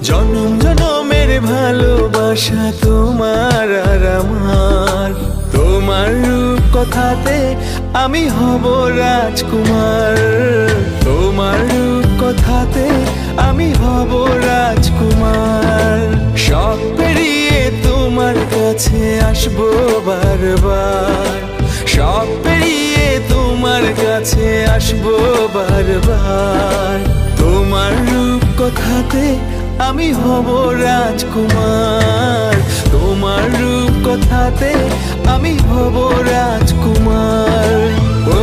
জনম জনমের ভালোবাসা তোমার আর আমার, তোমার রূপ কথাতে আমি হব রাজকুমার, তোমার রূপ কথাতে আমি হব রাজকুমার। সব পেরিয়ে তোমার কাছে আসবো বারবার, সব পেরিয়ে তোমার কাছে আসবো বারবার। তোমার রূপ কথাতে আমি হব রাজকুমার, তোমার রূপ কথাতে আমি হব রাজকুমার। ও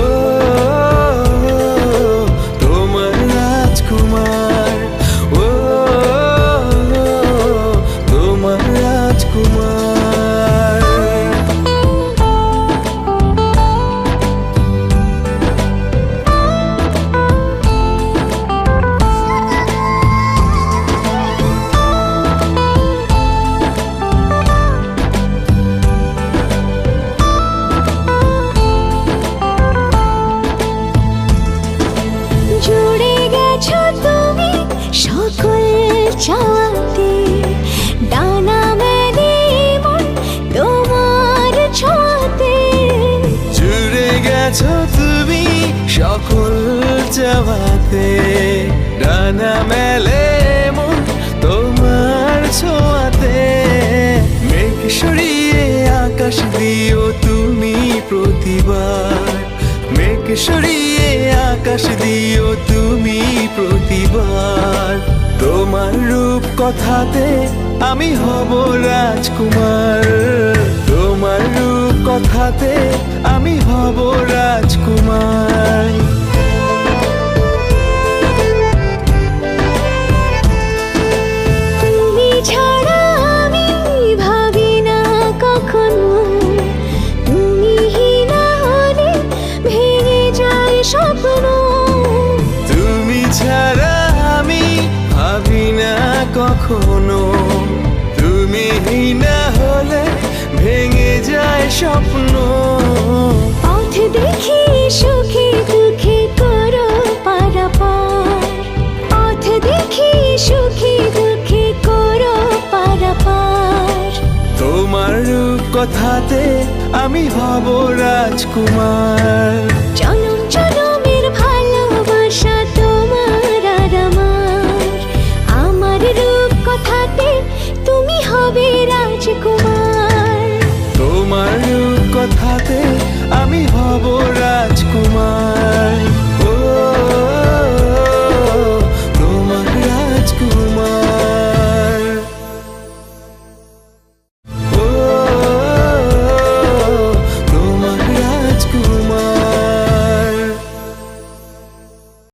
তোমার রাজকুমার, ও তোমার রাজকুমার। সকল চাওয়াতে ডানা মেলে মন তোমার ছোঁয়াতে। জুড়ে গেছো তুমি সকল চাওয়াতে, ডানা মেলে মন তোমার ছোঁয়াতে। মেঘ সরিয়ে আকাশ দিও তুমি প্রতিবার, মেঘ সরিয়ে আকাশ দিও তুমি প্রতিবার। তোমার রূপ কথাতে আমি হব রাজকুমার, তোমার রূপ কথাতে আমি হব রাজকুমার। তুমি ছাড়া আমি ভাবি না কখনো, তুমি না হলে ভেঙে যায় স্বপ্ন। তুমি ছাড়া আমি ভাবি না কখনো, তুমি না হলে ভেঙে যায় স্বপ্ন। পথ দেখি সুখে দুঃখে করো পারাপার, পথ দেখি সুখে দুঃখে করো পারাপার। তোমার রূপ কথাতে আমি হব রাজকুমার, জনম